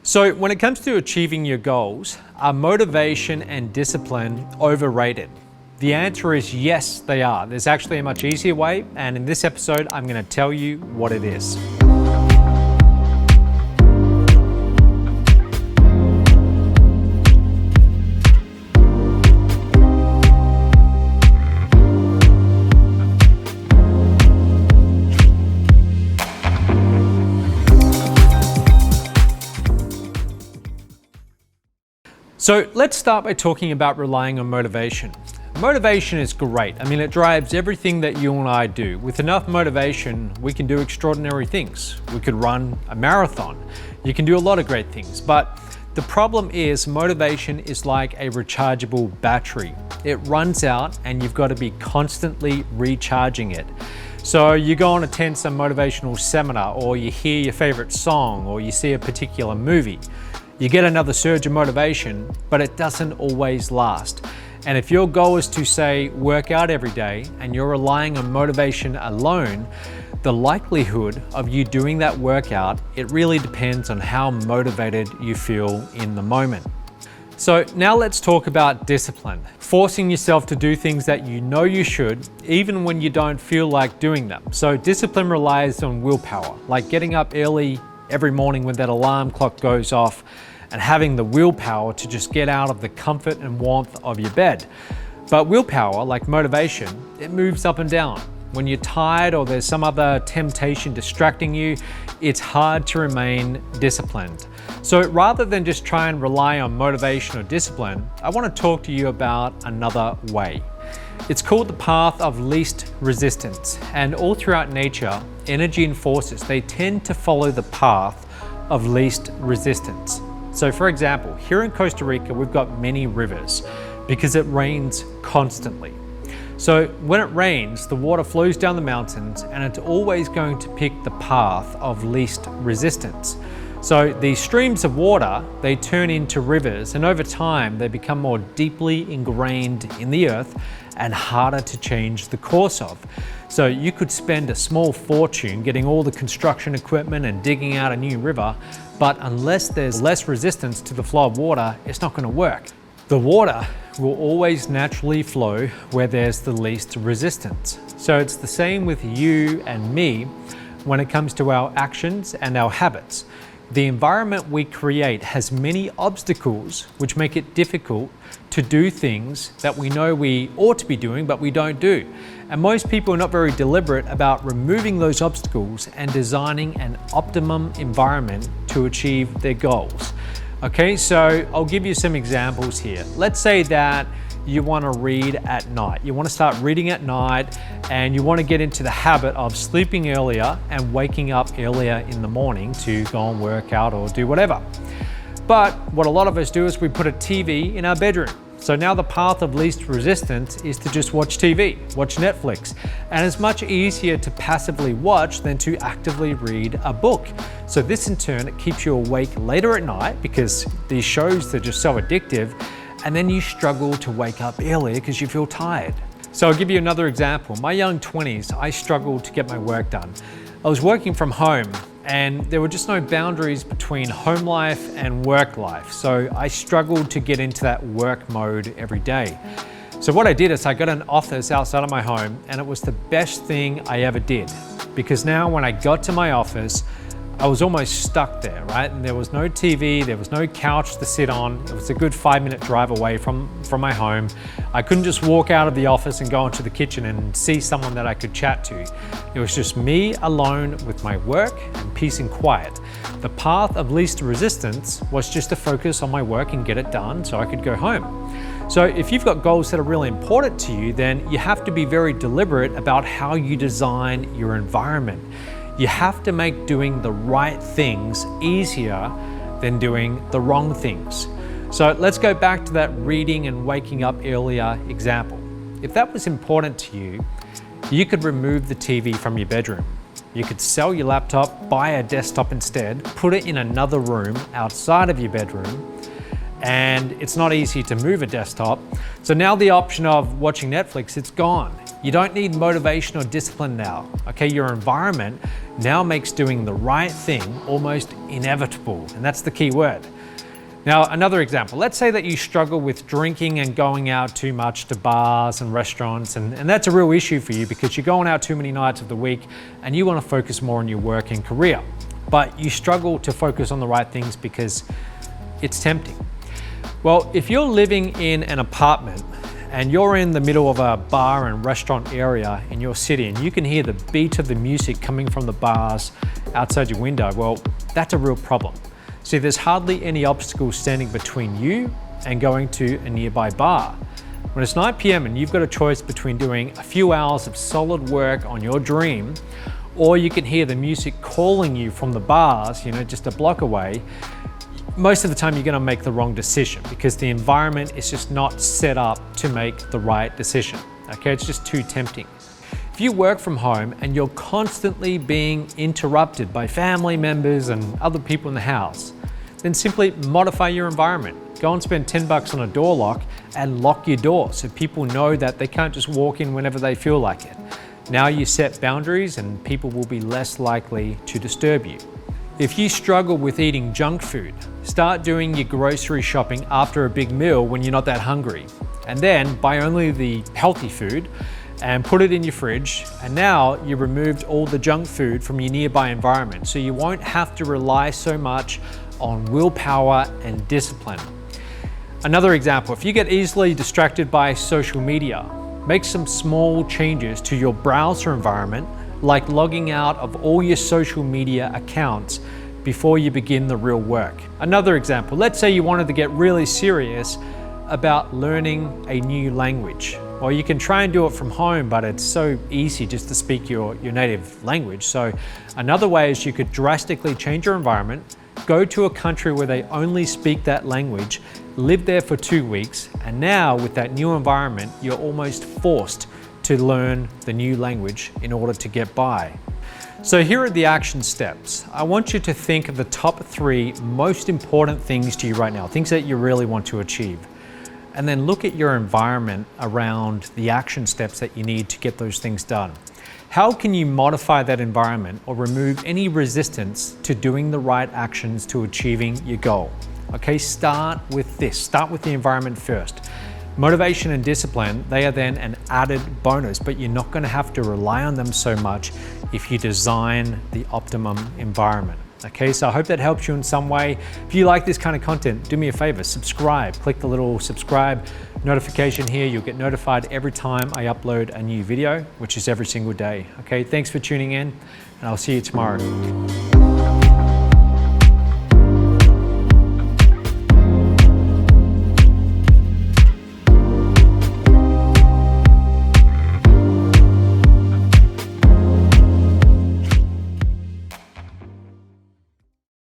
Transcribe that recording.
So when it comes to achieving your goals, are motivation and discipline overrated? The answer is yes, they are. There's actually a much easier way, and in this episode, I'm going to tell you what it is. So let's start by talking about relying on motivation. Motivation is great. I mean, it drives everything that you and I do. With enough motivation, we can do extraordinary things. We could run a marathon. You can do a lot of great things. But the problem is motivation is like a rechargeable battery. It runs out and you've got to be constantly recharging it. So you go and attend some motivational seminar, or you hear your favorite song, or you see a particular movie. You get another surge of motivation, but it doesn't always last. And if your goal is to, say, work out every day and you're relying on motivation alone, the likelihood of you doing that workout, it really depends on how motivated you feel in the moment. So now let's talk about discipline. Forcing yourself to do things that you know you should, even when you don't feel like doing them. So discipline relies on willpower, like getting up early every morning when that alarm clock goes off and having the willpower to just get out of the comfort and warmth of your bed. But willpower, like motivation, it moves up and down. When you're tired or there's some other temptation distracting you, it's hard to remain disciplined. So rather than just try and rely on motivation or discipline, I want to talk to you about another way. It's called the path of least resistance, and all throughout nature, energy and forces, they tend to follow the path of least resistance. So for example, here in Costa Rica, we've got many rivers because it rains constantly. So when it rains, the water flows down the mountains and it's always going to pick the path of least resistance. So these streams of water, they turn into rivers, and over time they become more deeply ingrained in the earth and harder to change the course of. So you could spend a small fortune getting all the construction equipment and digging out a new river, but unless there's less resistance to the flow of water, it's not going to work. The water will always naturally flow where there's the least resistance. So it's the same with you and me when it comes to our actions and our habits. The environment we create has many obstacles which make it difficult to do things that we know we ought to be doing but we don't do. And most people are not very deliberate about removing those obstacles and designing an optimum environment to achieve their goals. Okay, so I'll give you some examples here. Let's say that you want to read at night. You want to start reading at night and you want to get into the habit of sleeping earlier and waking up earlier in the morning to go and work out or do whatever. But what a lot of us do is we put a TV in our bedroom. So now the path of least resistance is to just watch TV, watch Netflix. And it's much easier to passively watch than to actively read a book. So this in turn, it keeps you awake later at night because these shows are just so addictive. And then you struggle to wake up earlier because you feel tired. So I'll give you another example. My young 20s, I struggled to get my work done. I was working from home and there were just no boundaries between home life and work life. So I struggled to get into that work mode every day. So what I did is I got an office outside of my home, and it was the best thing I ever did. Because now when I got to my office, I was almost stuck there, right? And there was no TV, there was no couch to sit on. It was a good 5-minute drive away from my home. I couldn't just walk out of the office and go into the kitchen and see someone that I could chat to. It was just me alone with my work and peace and quiet. The path of least resistance was just to focus on my work and get it done so I could go home. So if you've got goals that are really important to you, then you have to be very deliberate about how you design your environment. You have to make doing the right things easier than doing the wrong things. So let's go back to that reading and waking up earlier example. If that was important to you, you could remove the TV from your bedroom. You could sell your laptop, buy a desktop instead, put it in another room outside of your bedroom, and it's not easy to move a desktop. So now the option of watching Netflix, it's gone. You don't need motivation or discipline now, okay? Your environment now makes doing the right thing almost inevitable, and that's the key word. Now, another example, let's say that you struggle with drinking and going out too much to bars and restaurants, and that's a real issue for you because you're going out too many nights of the week and you want to focus more on your work and career. But you struggle to focus on the right things because it's tempting. Well, if you're living in an apartment and you're in the middle of a bar and restaurant area in your city and you can hear the beat of the music coming from the bars outside your window, well, that's a real problem. See, there's hardly any obstacles standing between you and going to a nearby bar. When it's 9 p.m. and you've got a choice between doing a few hours of solid work on your dream, or you can hear the music calling you from the bars, just a block away, most of the time you're gonna make the wrong decision because the environment is just not set up to make the right decision, okay? It's just too tempting. If you work from home and you're constantly being interrupted by family members and other people in the house, then simply modify your environment. Go and spend $10 on a door lock and lock your door so people know that they can't just walk in whenever they feel like it. Now you set boundaries and people will be less likely to disturb you. If you struggle with eating junk food, start doing your grocery shopping after a big meal when you're not that hungry. And then buy only the healthy food and put it in your fridge. And now you've removed all the junk food from your nearby environment. So you won't have to rely so much on willpower and discipline. Another example, if you get easily distracted by social media, make some small changes to your browser environment, like logging out of all your social media accounts before you begin the real work. Another example, let's say you wanted to get really serious about learning a new language. Well, you can try and do it from home, but it's so easy just to speak your native language. So another way is you could drastically change your environment, go to a country where they only speak that language, live there for 2 weeks, and now with that new environment, you're almost forced to learn the new language in order to get by. So here are the action steps. I want you to think of the top 3 most important things to you right now, things that you really want to achieve. And then look at your environment around the action steps that you need to get those things done. How can you modify that environment or remove any resistance to doing the right actions to achieving your goal? Okay, start with this. Start with the environment first. Motivation and discipline, they are then an added bonus, but you're not going to have to rely on them so much if you design the optimum environment. Okay, so I hope that helps you in some way. If you like this kind of content, do me a favor, subscribe. Click the little subscribe notification here. You'll get notified every time I upload a new video, which is every single day. Okay, thanks for tuning in, and I'll see you tomorrow.